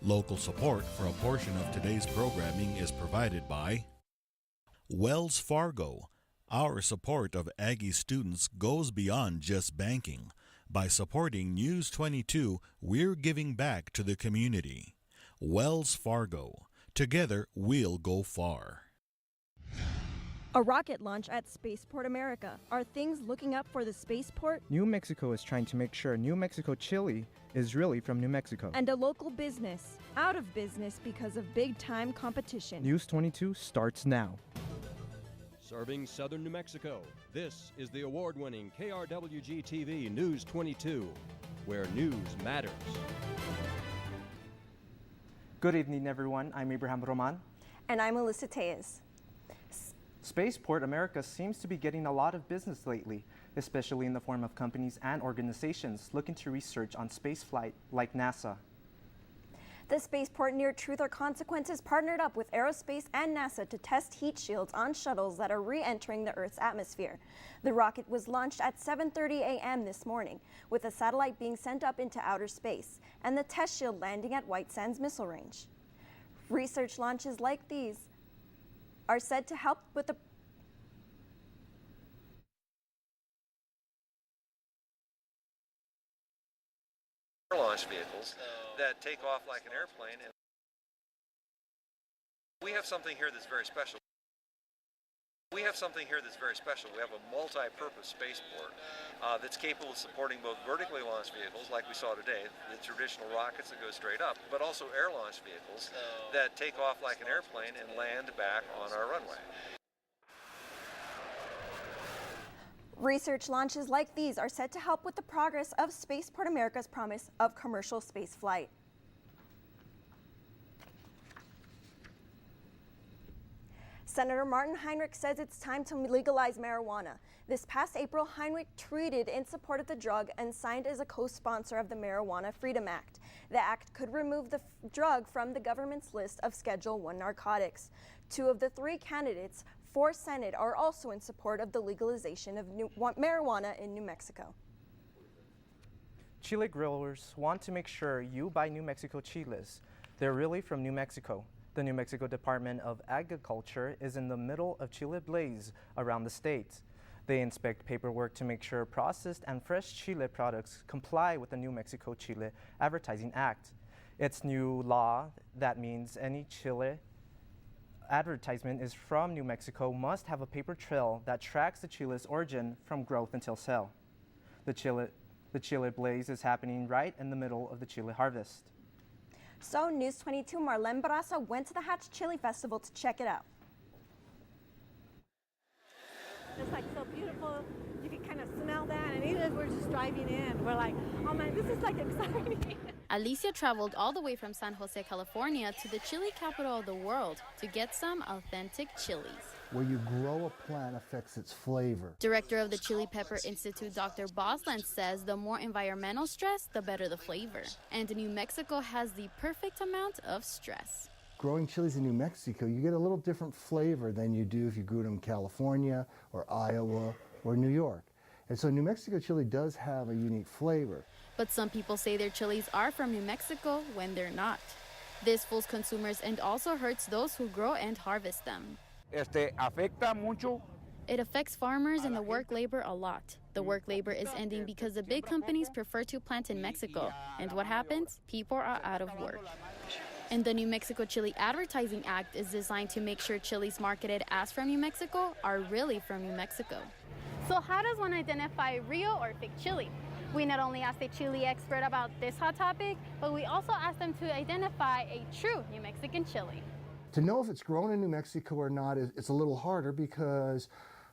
Local support for a portion of today's programming is provided by Wells Fargo. Our support of Aggie students goes beyond just banking. By supporting News 22, we're giving back to the community. Wells Fargo. Together, we'll go far. A rocket launch at Spaceport America. Are things looking up for the spaceport? New Mexico is trying to make sure New Mexico chili is really from New Mexico. And a local business out of business because of big-time competition. News 22 starts now. Serving southern New Mexico, this is the award-winning KRWG-TV News 22, where news matters. Good evening, everyone. I'm Abraham Roman. And I'm Alyssa Tejas. Spaceport America seems to be getting a lot of business lately, especially in the form of companies and organizations looking to research on spaceflight like NASA. The spaceport near Truth or Consequences partnered up with aerospace and NASA to test heat shields on shuttles that are re-entering the Earth's atmosphere. The rocket was launched at 7:30 a.m. this morning, with a satellite being sent up into outer space and the test shield landing at White Sands Missile Range. Research launches like these are said to help with the launch vehicles that take off like an airplane. And we have something here that's very special. We have a multi-purpose spaceport that's capable of supporting both vertically launched vehicles like we saw today, the traditional rockets that go straight up, but also air launched vehicles that take off like an airplane and land back on our runway. research launches like these are set to help with the progress of Spaceport America's promise of commercial space flight. Senator Martin Heinrich says it's time to legalize marijuana. This past April, Heinrich tweeted in support of the drug and signed as a co-sponsor of the Marijuana Freedom Act. The act could remove the drug from the government's list of Schedule I narcotics. 2 of the 3 candidates for Senate are also in support of the legalization of marijuana in New Mexico. Chile growers want to make sure you buy New Mexico chiles. They're really from New Mexico. The New Mexico Department of Agriculture is in the middle of chile blaze around the state. They inspect paperwork to make sure processed and fresh chile products comply with the New Mexico Chile Advertising Act. It's new law that means any chile advertisement is from New Mexico must have a paper trail that tracks the chile's origin from growth until sale. The chile blaze is happening right in the middle of the chile harvest. So News 22 Marlene Barraza went to the Hatch Chili Festival to check it out. It's like so beautiful. You can kind of smell that, and even as we're just driving in, we're like, oh man, this is like exciting. Alicia traveled all the way from San Jose, California to the chili capital of the world to get some authentic chilies. Where you grow a plant affects its flavor. Director of the Chili Pepper Institute, Dr. Bosland, says the more environmental stress, the better the flavor. And New Mexico has the perfect amount of stress. Growing chilies in New Mexico, you get a little different flavor than you do if you grew them in California or Iowa or New York. And so New Mexico chili does have a unique flavor. But some people say their chilies are from New Mexico when they're not. This fools consumers and also hurts those who grow and harvest them. Afecta mucho. It affects farmers and the work labor a lot. The work labor is ending because the big companies prefer to plant in Mexico. And what happens? People are out of work. And the New Mexico Chili Advertising Act is designed to make sure chilies marketed as from New Mexico are really from New Mexico. So how does one identify real or fake chili? We not only asked a chili expert about this hot topic, but we also asked them to identify a true New Mexican chili. To know if it's grown in New Mexico or not, it's a little harder because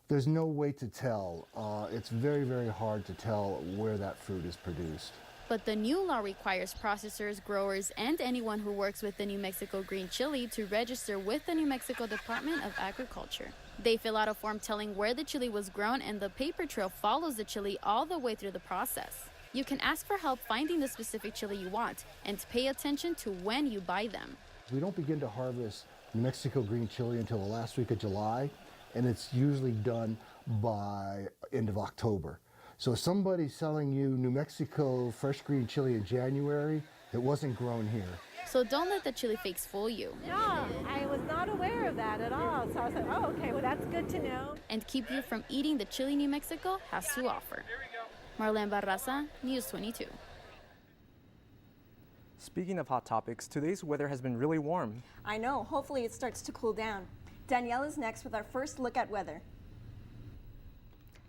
there's no way to tell. It's very, very hard to tell where that fruit is produced. But the new law requires processors, growers, and anyone who works with the New Mexico green chili to register with the New Mexico Department of Agriculture. They fill out a form telling where the chili was grown, and the paper trail follows the chili all the way through the process. You can ask for help finding the specific chili you want and pay attention to when you buy them. We don't begin to harvest New Mexico green chili until the last week of July, and it's usually done by end of October. So if somebody's selling you New Mexico fresh green chili in January, it wasn't grown here. So don't let the chili fakes fool you. No, I was not aware of that at all. So I was like, oh, okay, well, that's good to know. And keep you from eating the chili New Mexico has to offer. Marlene Barraza, News 22. Speaking of hot topics, today's weather has been really warm. I know. Hopefully it starts to cool down. Danielle is next with our first look at weather.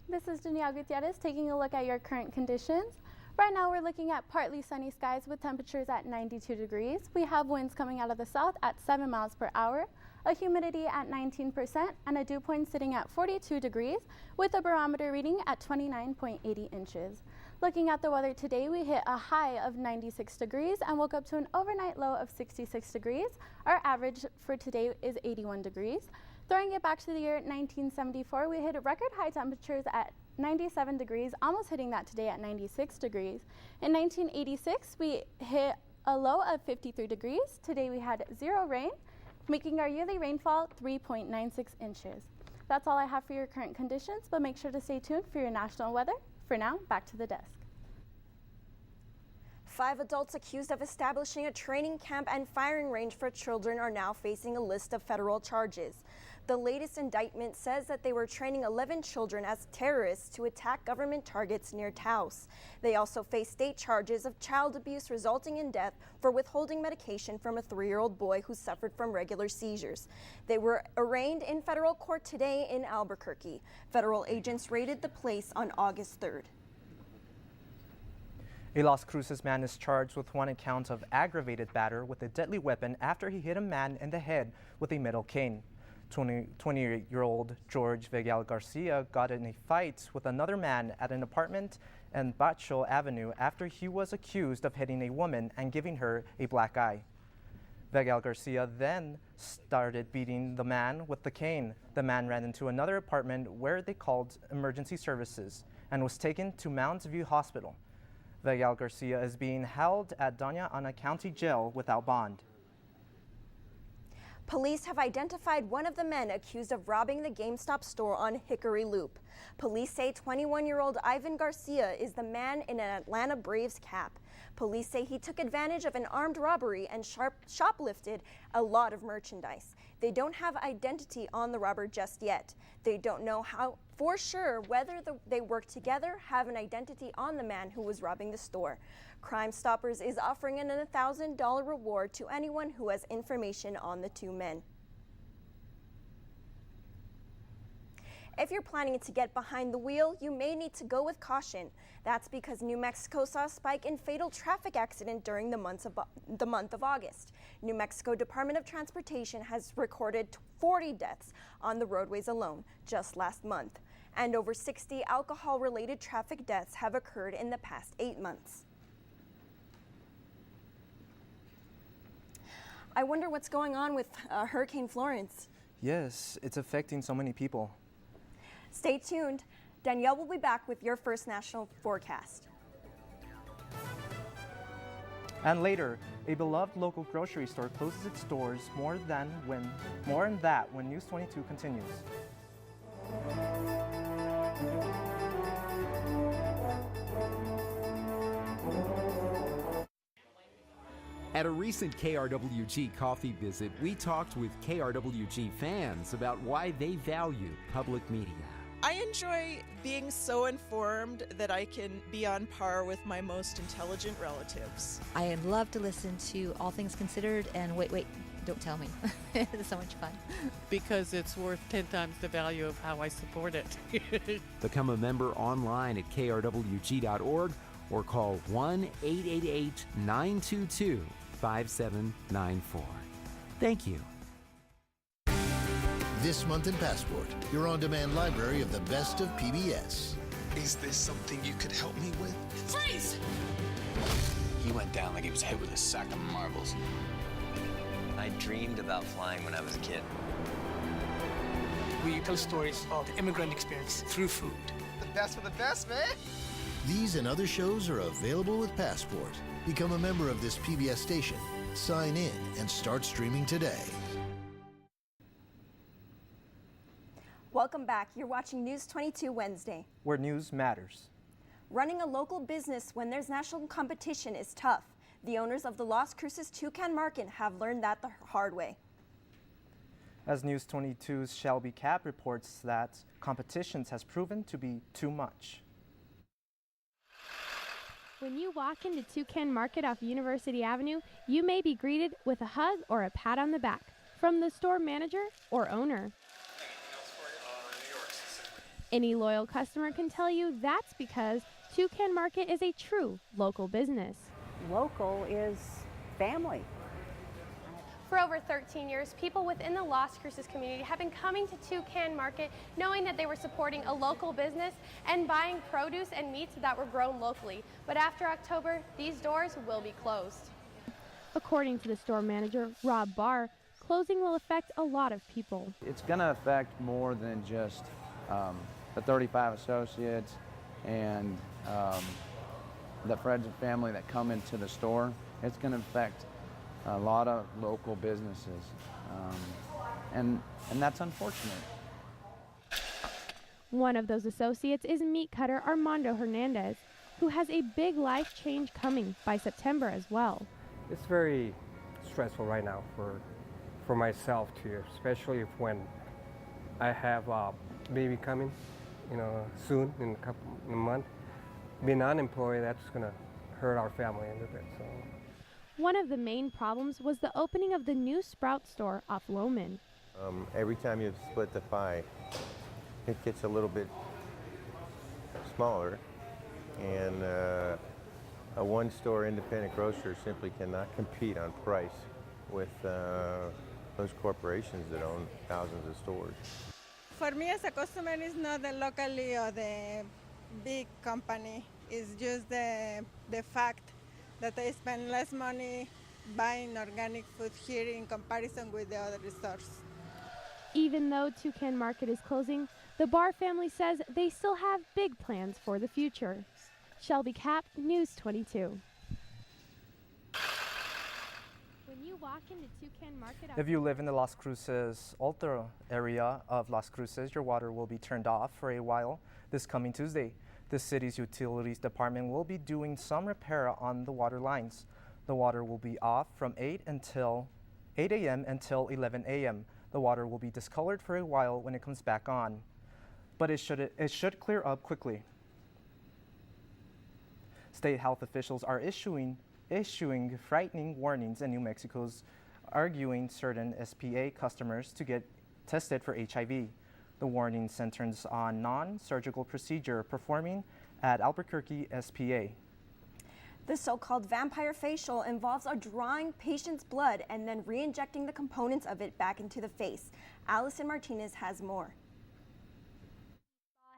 This is Danielle Gutierrez taking a look at your current conditions. Right now we're looking at partly sunny skies with temperatures at 92 degrees. We have winds coming out of the south at 7 miles per hour, a humidity at 19%, and a dew point sitting at 42 degrees with a barometer reading at 29.80 inches. Looking at the weather today, we hit a high of 96 degrees and woke up to an overnight low of 66 degrees. Our average for today is 81 degrees. Throwing it back to the year 1974, we hit record high temperatures at 97 degrees, almost hitting that today at 96 degrees. In 1986, we hit a low of 53 degrees. Today we had 0 rain, making our yearly rainfall 3.96 inches. That's all I have for your current conditions, but make sure to stay tuned for your national weather. For now, back to the desk. 5 adults accused of establishing a training camp and firing range for children are now facing a list of federal charges. The latest indictment says that they were training 11 children as terrorists to attack government targets near Taos. They also face state charges of child abuse resulting in death for withholding medication from a 3-year-old boy who suffered from regular seizures. They were arraigned in federal court today in Albuquerque. Federal agents raided the place on August 3rd. A Las Cruces man is charged with 1 count of aggravated battery with a deadly weapon after he hit a man in the head with a metal cane. 28-year-old George Vegal Garcia got in a fight with another man at an apartment in Bacho Avenue after he was accused of hitting a woman and giving her a black eye. Vegal Garcia then started beating the man with the cane. The man ran into another apartment where they called emergency services and was taken to Mounds View Hospital. Vegal Garcia is being held at Doña Ana County Jail without bond. Police have identified one of the men accused of robbing the GameStop store on Hickory Loop. Police say 21-year-old Ivan Garcia is the man in an Atlanta Braves cap. Police say he took advantage of an armed robbery and shoplifted a lot of merchandise. They don't have identity on the robber just yet. They don't know how for sure whether they work together, have an identity on the man who was robbing the store. Crime Stoppers is offering a $1,000 reward to anyone who has information on the 2 men. If you're planning to get behind the wheel, you may need to go with caution. That's because New Mexico saw a spike in fatal traffic accident during the month of August. New Mexico Department of Transportation has recorded 40 deaths on the roadways alone just last month, and over 60 alcohol-related traffic deaths have occurred in the past 8 months. I wonder what's going on with Hurricane Florence. Yes, it's affecting so many people. Stay tuned. Danielle will be back with your first national forecast. And later, a beloved local grocery store closes its doors more on that when News 22 continues. At a recent KRWG coffee visit, we talked with KRWG fans about why they value public media. I enjoy being so informed that I can be on par with my most intelligent relatives. I love to listen to All Things Considered and Wait, don't tell me. It's so much fun. Because it's worth 10 times the value of how I support it. Become a member online at krwg.org or call 1-888-922-5794. Thank you. This month in Passport, your on-demand library of the best of PBS. Is this something you could help me with? Freeze! He went down like he was hit with a sack of marbles. I dreamed about flying when I was a kid. We tell stories of the immigrant experience through food. The best for the best, man! These and other shows are available with Passport. Become a member of this PBS station. Sign in and start streaming today. Welcome back. You're watching News 22 Wednesday, where news matters. Running a local business when there's national competition is tough. The owners of the Las Cruces Toucan Market have learned that the hard way. As News 22's Shelby Cap reports that competitions has proven to be too much. When you walk into Toucan Market off University Avenue, you may be greeted with a hug or a pat on the back from the store manager or owner. Any loyal customer can tell you that's because Toucan Market is a true local business. Local is family. For over 13 years, people within the Las Cruces community have been coming to Toucan Market knowing that they were supporting a local business and buying produce and meats that were grown locally. But after October, these doors will be closed. According to the store manager, Rob Barr, closing will affect a lot of people. It's going to affect more than just the 35 associates and the friends and family that come into the store. It's going to affect a lot of local businesses, and that's unfortunate. One of those associates is meat cutter Armando Hernandez, who has a big life change coming by September as well. It's very stressful right now for myself too, especially when I have a baby coming, soon in a month. Being unemployed, that's gonna hurt our family a little bit. So. One of the main problems was the opening of the new Sprout store off Loman. Every time you split the pie, it gets a little bit smaller, and a one-store independent grocer simply cannot compete on price with those corporations that own thousands of stores. For me as a customer, it's not the locally or the big company. It's just the fact that I spend less money buying organic food here in comparison with the other stores. Even though Toucan Market is closing, the Barr family says they still have big plans for the future. Shelby Cap, News 22. When you walk into Toucan Market, If you live in the Las Cruces Alta area of Las Cruces, your water will be turned off for a while this coming Tuesday. The city's utilities department will be doing some repair on the water lines. The water will be off from 8 a.m. until 11 a.m. The water will be discolored for a while when it comes back on, but it should clear up quickly. State health officials are issuing frightening warnings in New Mexico's arguing certain SPA customers to get tested for HIV. The warning centers on non-surgical procedure performing at Albuquerque SPA. The so-called vampire facial involves drawing patient's blood and then re-injecting the components of it back into the face. Allison Martinez has more.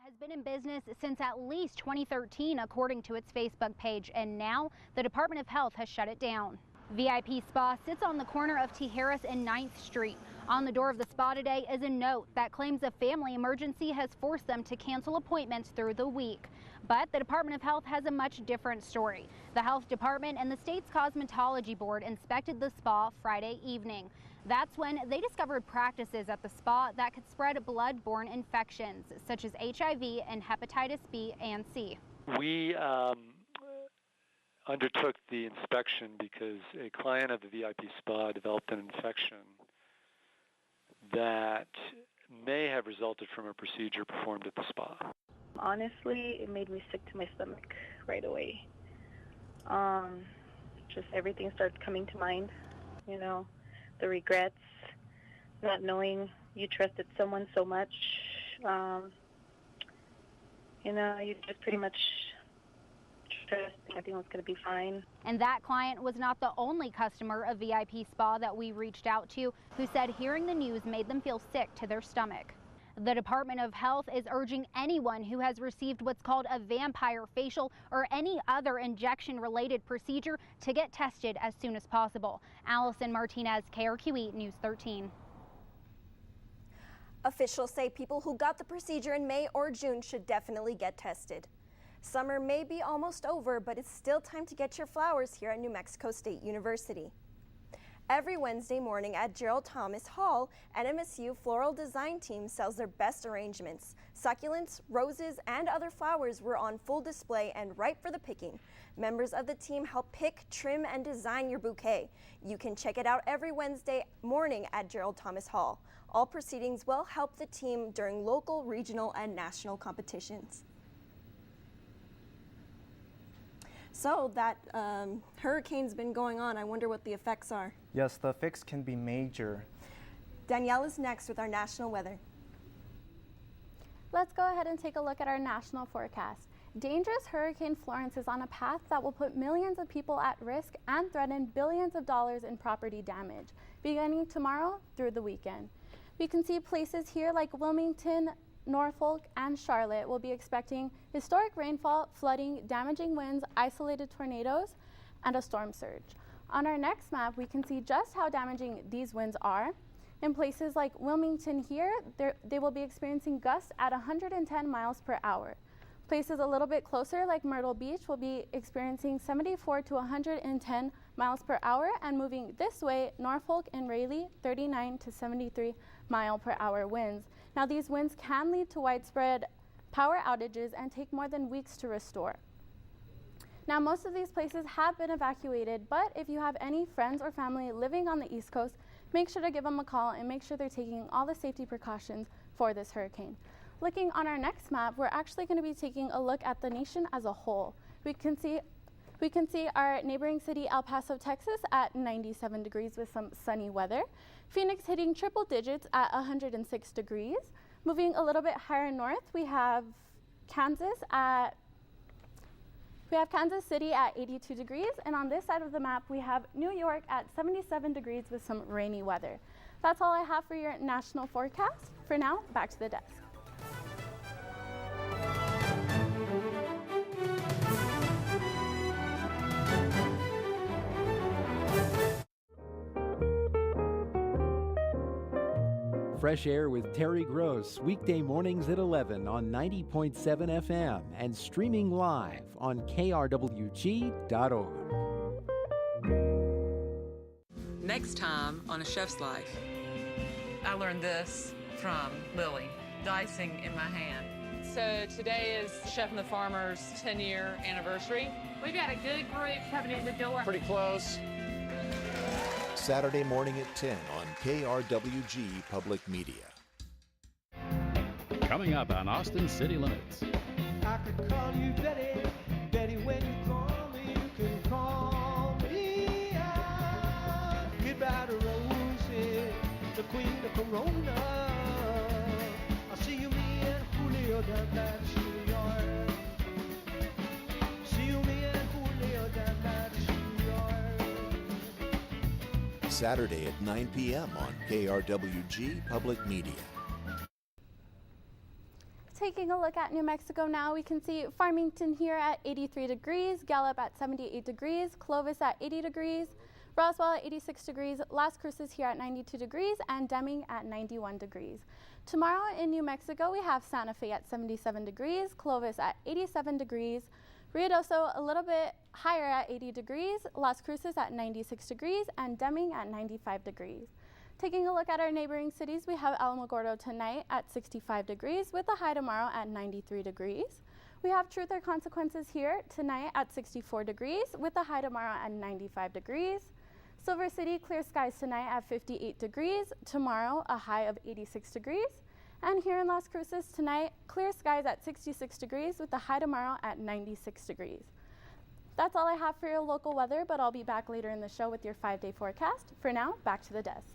Has been in business since at least 2013, according to its Facebook page, and now the Department of Health has shut it down. VIP Spa sits on the corner of Tijeras and 9th Street. On the door of the spa today is a note that claims a family emergency has forced them to cancel appointments through the week. But the Department of Health has a much different story. The Health Department and the state's Cosmetology Board inspected the spa Friday evening. That's when they discovered practices at the spa that could spread blood-borne infections, such as HIV and hepatitis B and C. We undertook the inspection because a client of the VIP Spa developed an infection that may have resulted from a procedure performed at the spa. Honestly, it made me sick to my stomach right away. Just everything started coming to mind, the regrets, not knowing you trusted someone so much. You just pretty much trust everything was going to be fine. And that client was not the only customer of VIP Spa that we reached out to who said hearing the news made them feel sick to their stomach. The Department of Health is urging anyone who has received what's called a vampire facial or any other injection-related procedure to get tested as soon as possible. Allison Martinez, KRQE News 13. Officials say people who got the procedure in May or June should definitely get tested. Summer may be almost over, but it's still time to get your flowers here at New Mexico State University. Every Wednesday morning at Gerald Thomas Hall, NMSU Floral Design Team sells their best arrangements. Succulents, roses, and other flowers were on full display and ripe for the picking. Members of the team help pick, trim, and design your bouquet. You can check it out every Wednesday morning at Gerald Thomas Hall. All proceedings will help the team during local, regional, and national competitions. So that hurricane's been going on. I wonder what the effects are. Yes, the effects can be major. Danielle is next with our national weather. Let's go ahead and take a look at our national forecast. Dangerous Hurricane Florence is on a path that will put millions of people at risk and threaten billions of dollars in property damage, beginning tomorrow through the weekend. We can see places here like Wilmington, Norfolk, and Charlotte will be expecting historic rainfall, flooding, damaging winds, isolated tornadoes, and a storm surge. On our next map, we can see just how damaging these winds are. In places like Wilmington here, they will be experiencing gusts at 110 miles per hour. Places a little bit closer like Myrtle Beach will be experiencing 74 to 110 miles per hour, and moving this way, Norfolk and Raleigh, 39 to 73 mile per hour winds. Now these winds can lead to widespread power outages and take more than weeks to restore. Now most of these places have been evacuated, but if you have any friends or family living on the East Coast, make sure to give them a call and make sure they're taking all the safety precautions for this hurricane. Looking on our next map, we're actually going to be taking a look at the nation as a whole. We can see our neighboring city, El Paso, Texas at 97 degrees with some sunny weather. Phoenix hitting triple digits at 106 degrees. Moving a little bit higher north, we have Kansas City at 82 degrees, and on this side of the map, we have New York at 77 degrees with some rainy weather. That's all I have for your national forecast. For now, back to the desk. Fresh Air with Terry Gross, weekday mornings at 11 on 90.7 FM and streaming live on KRWG.org. Next time on A Chef's Life. I learned this from Lily, dicing in my hand. So today is Chef and the Farmer's 10-year anniversary. We've got a good group coming in the door. Pretty close. Saturday morning at 10 on KRWG Public Media. Coming up on Austin City Limits. I could call you Betty, Betty, when you call me, you can call me out. Goodbye to Rosie, the queen of Corona. I'll see you, me and Julio down by the schoolyard. See you, me and Julio down by the schoolyard. Saturday at 9 p.m. on KRWG Public Media. Taking a look at New Mexico now, we can see Farmington here at 83 degrees, Gallup at 78 degrees, Clovis at 80 degrees, Roswell at 86 degrees, Las Cruces here at 92 degrees, and Deming at 91 degrees. Tomorrow in New Mexico, we have Santa Fe at 77 degrees, Clovis at 87 degrees, Ruidoso a little bit higher at 80 degrees, Las Cruces at 96 degrees, and Deming at 95 degrees. Taking a look at our neighboring cities, we have Alamogordo tonight at 65 degrees with a high tomorrow at 93 degrees. We have Truth or Consequences here tonight at 64 degrees with a high tomorrow at 95 degrees. Silver City, clear skies tonight at 58 degrees, tomorrow a high of 86 degrees. And here in Las Cruces tonight, clear skies at 66 degrees with a high tomorrow at 96 degrees. That's all I have for your local weather, but I'll be back later in the show with your 5-day forecast. For now, back to the desk.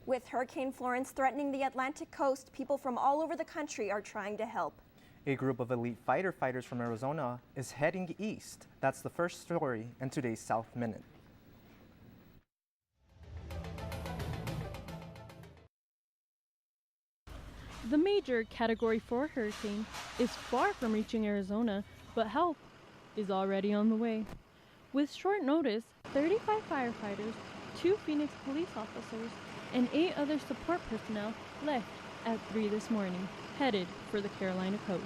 With Hurricane Florence threatening the Atlantic coast, people from all over the country are trying to help. A group of elite fighters from Arizona is heading east. That's the first story in today's South Minute. The major Category 4 hurricane is far from reaching Arizona, but help is already on the way. With short notice, 35 firefighters, 2 Phoenix police officers, and 8 other support personnel left at 3 this morning, headed for the Carolina coast.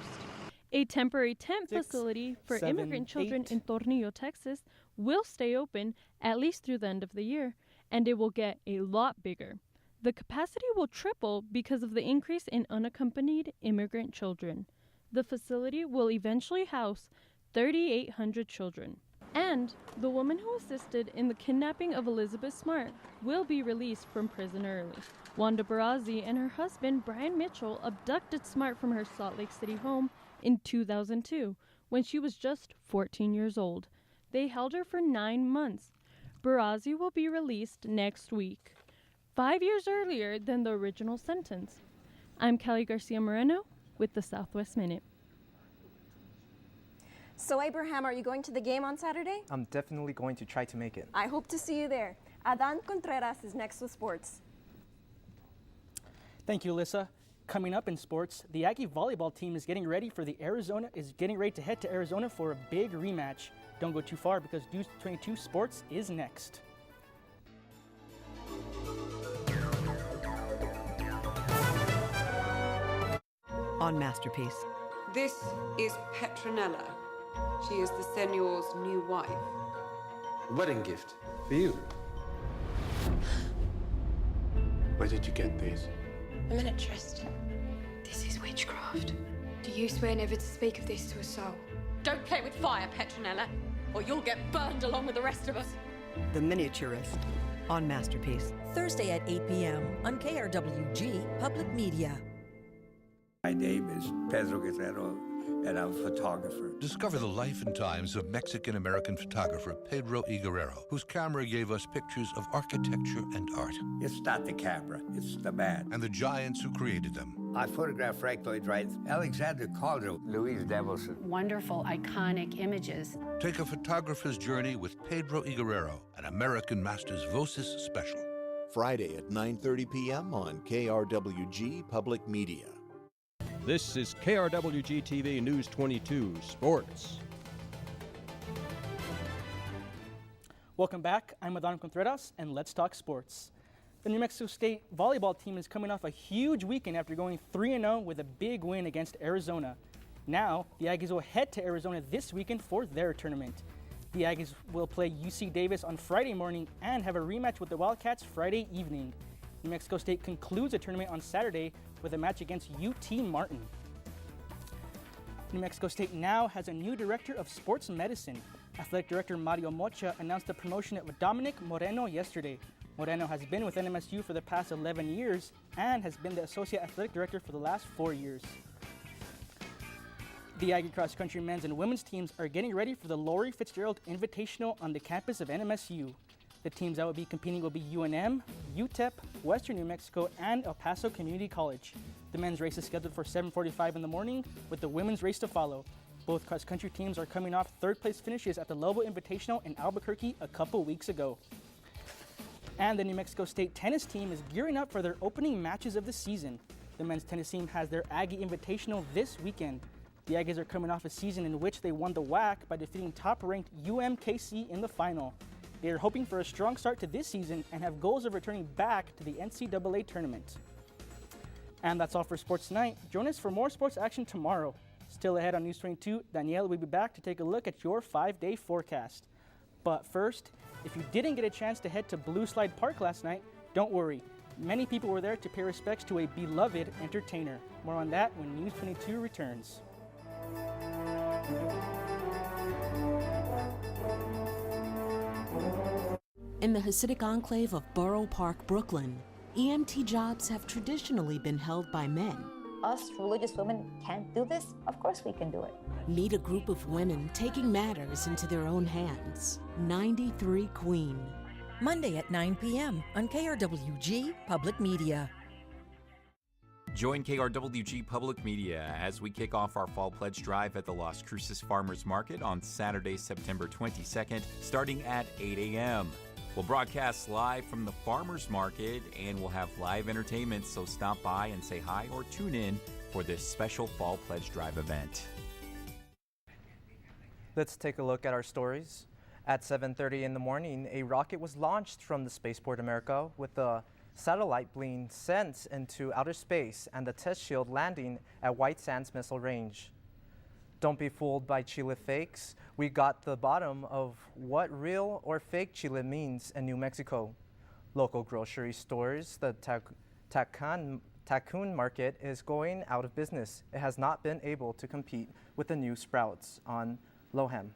A temporary tent 6, facility for 7, immigrant children 8. in Tornillo, Texas, will stay open at least through the end of the year, and it will get a lot bigger. The capacity will triple because of the increase in unaccompanied immigrant children. The facility will eventually house 3,800 children. And the woman who assisted in the kidnapping of Elizabeth Smart will be released from prison early. Wanda Barazzi and her husband, Brian Mitchell, abducted Smart from her Salt Lake City home in 2002, when she was just 14 years old. They held her for 9 months. Barazzi will be released next week, 5 years earlier than the original sentence. I'm Kelly Garcia Moreno with the Southwest Minute. So Abraham, are you going to the game on Saturday? I'm definitely going to try to make it. I hope to see you there. Adan Contreras is next with sports. Thank you, Alyssa. Coming up in sports, the Aggie volleyball team is getting ready to head to Arizona for a big rematch. Don't go too far because News 22 Sports is next. On Masterpiece. This is Petronella. She is the Senor's new wife. Wedding gift for you. Where did you get these? I'm in a tryst. This is witchcraft. Do you swear never to speak of this to a soul? Don't play with fire, Petronella, or you'll get burned along with the rest of us. The Miniaturist. On Masterpiece. Thursday at 8 p.m. on KRWG Public Media. My name is Pedro Guerrero, and I'm a photographer. Discover the life and times of Mexican-American photographer Pedro E. Guerrero, whose camera gave us pictures of architecture and art. It's not the camera, it's the man. And the giants who created them. I photographed Frank Lloyd Wright, Alexander Calder, Louise Devilson. Wonderful, iconic images. Take a photographer's journey with Pedro E. Guerrero, an American Masters Vocis special. Friday at 9:30 p.m. on KRWG Public Media. This is KRWG-TV News 22 Sports. Welcome back. I'm Adan Contreras, and let's talk sports. The New Mexico State volleyball team is coming off a huge weekend after going 3-0 with a big win against Arizona. Now, the Aggies will head to Arizona this weekend for their tournament. The Aggies will play UC Davis on Friday morning and have a rematch with the Wildcats Friday evening. New Mexico State concludes the tournament on Saturday with a match against UT Martin. New Mexico State now has a new director of sports medicine. Athletic Director Mario Mocha announced the promotion of Dominic Moreno yesterday. Moreno has been with NMSU for the past 11 years and has been the Associate Athletic Director for the last 4 years. The Aggie Cross Country men's and women's teams are getting ready for the Laurie Fitzgerald Invitational on the campus of NMSU. The teams that will be competing will be UNM, UTEP, Western New Mexico, and El Paso Community College. The men's race is scheduled for 7:45 in the morning, with the women's race to follow. Both cross-country teams are coming off third-place finishes at the Lobo Invitational in Albuquerque a couple weeks ago. And the New Mexico State tennis team is gearing up for their opening matches of the season. The men's tennis team has their Aggie Invitational this weekend. The Aggies are coming off a season in which they won the WAC by defeating top-ranked UMKC in the final. They are hoping for a strong start to this season and have goals of returning back to the NCAA tournament. And that's all for sports tonight. Join us for more sports action tomorrow. Still ahead on News 22, Danielle will be back to take a look at your 5-day forecast. But first, if you didn't get a chance to head to Blue Slide Park last night, don't worry. Many people were there to pay respects to a beloved entertainer. More on that when News 22 returns. In the Hasidic enclave of Borough Park, Brooklyn, EMT jobs have traditionally been held by men. Us religious women can't do this? Of course we can do it. Meet a group of women taking matters into their own hands. 93 Queen. Monday at 9 p.m. on KRWG Public Media. Join KRWG Public Media as we kick off our Fall Pledge Drive at the Las Cruces Farmers Market on Saturday, September 22nd, starting at 8 a.m. We'll broadcast live from the Farmers Market and we'll have live entertainment, so stop by and say hi or tune in for this special Fall Pledge Drive event. Let's take a look at our stories. At 7:30 in the morning, a rocket was launched from the Spaceport America with the satellite being sent into outer space and the test shield landing at White Sands Missile Range. Don't be fooled by chile fakes. We got the bottom of what real or fake chile means in New Mexico. Local grocery stores, the Taccoon Market is going out of business. It has not been able to compete with the new Sprouts on Lohem.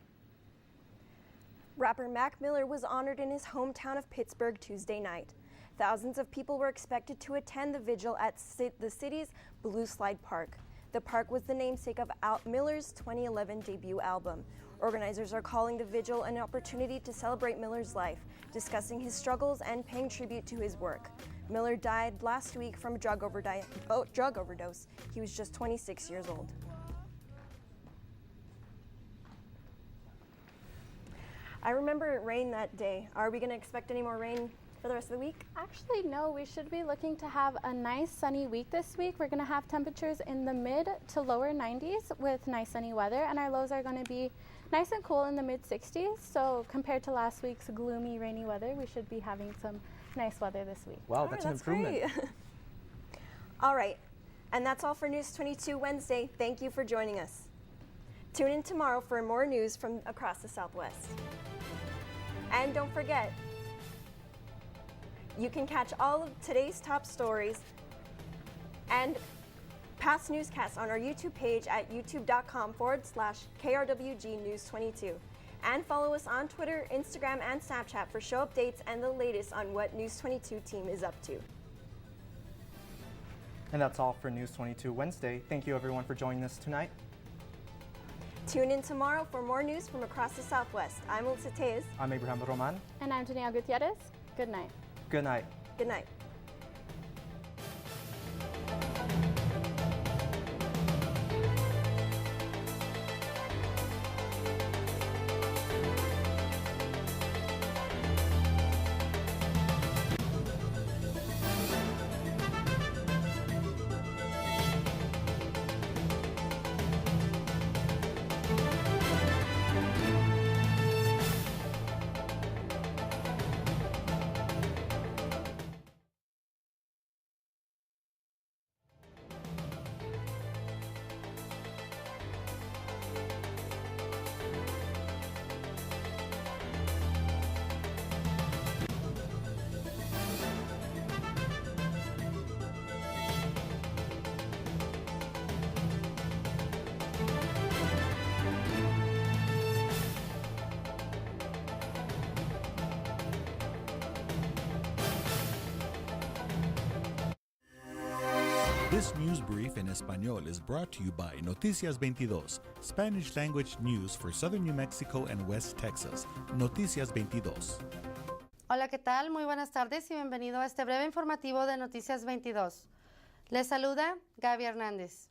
Rapper Mac Miller was honored in his hometown of Pittsburgh Tuesday night. Thousands of people were expected to attend the vigil at the city's Blue Slide Park. The park was the namesake of Miller's 2011 debut album. Organizers are calling the vigil an opportunity to celebrate Miller's life, discussing his struggles and paying tribute to his work. Miller died last week from a drug overdose. He was just 26 years old. I remember it rained that day. Are we going to expect any more rain for the rest of the week? Actually, no. We should be looking to have a nice sunny week this week. We're going to have temperatures in the mid to lower 90s with nice sunny weather, and our lows are going to be nice and cool in the mid 60s. So compared to last week's gloomy, rainy weather, we should be having some nice weather this week. Wow, that's an improvement. Great. All right, and that's all for News 22 Wednesday. Thank you for joining us. Tune in tomorrow for more news from across the Southwest. And don't forget, you can catch all of today's top stories and past newscasts on our YouTube page at youtube.com/KRWG News 22. And follow us on Twitter, Instagram, and Snapchat for show updates and the latest on what News 22 team is up to. And that's all for News 22 Wednesday. Thank you everyone for joining us tonight. Tune in tomorrow for more news from across the Southwest. I'm Elsa Tez. I'm Abraham Roman. And I'm Danielle Gutierrez. Good night. Good night. Good night. This news brief en español is brought to you by Noticias 22, Spanish language news for southern New Mexico and West Texas. Noticias 22. Hola, ¿qué tal? Muy buenas tardes y bienvenido a este breve informativo de Noticias 22. Les saluda Gaby Hernández.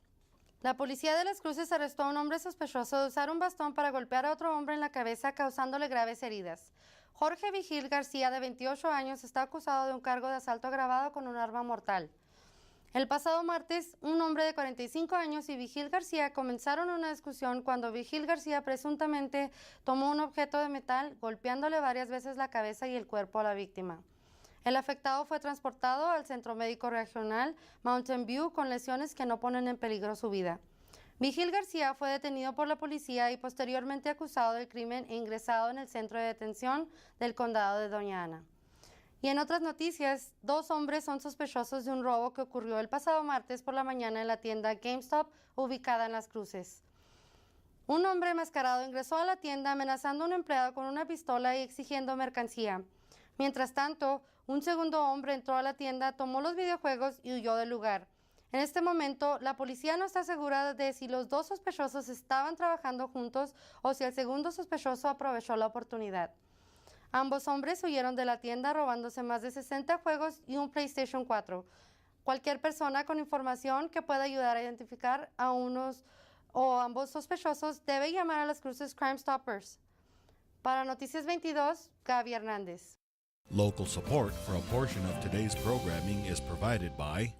La policía de las Cruces arrestó a un hombre sospechoso de usar un bastón para golpear a otro hombre en la cabeza, causándole graves heridas. Jorge Vigil García, de 28 años, está acusado de un cargo de asalto agravado con un arma mortal. El pasado martes, un hombre de 45 años y Vigil García comenzaron una discusión cuando Vigil García presuntamente tomó un objeto de metal, golpeándole varias veces la cabeza y el cuerpo a la víctima. El afectado fue transportado al Centro Médico Regional Mountain View con lesiones que no ponen en peligro su vida. Vigil García fue detenido por la policía y posteriormente acusado del crimen e ingresado en el centro de detención del condado de Doña Ana. Y en otras noticias, 2 hombres son sospechosos de un robo que ocurrió el pasado martes por la mañana en la tienda GameStop ubicada en Las Cruces. Un hombre enmascarado ingresó a la tienda amenazando a un empleado con una pistola y exigiendo mercancía. Mientras tanto, un segundo hombre entró a la tienda, tomó los videojuegos y huyó del lugar. En este momento, la policía no está segura de si los 2 sospechosos estaban trabajando juntos o si el segundo sospechoso aprovechó la oportunidad. Ambos hombres huyeron de la tienda robándose más de 60 juegos y un PlayStation 4. Cualquier persona con información que pueda ayudar a identificar a unos o ambos sospechosos debe llamar a las Cruces Crime Stoppers. Para Noticias 22, Gaby Hernández. Local support for a portion of today's programming is provided by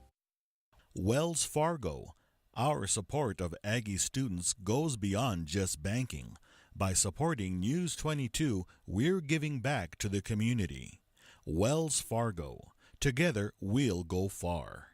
Wells Fargo. Our support of Aggie students goes beyond just banking. By supporting News 22, we're giving back to the community. Wells Fargo. Together, we'll go far.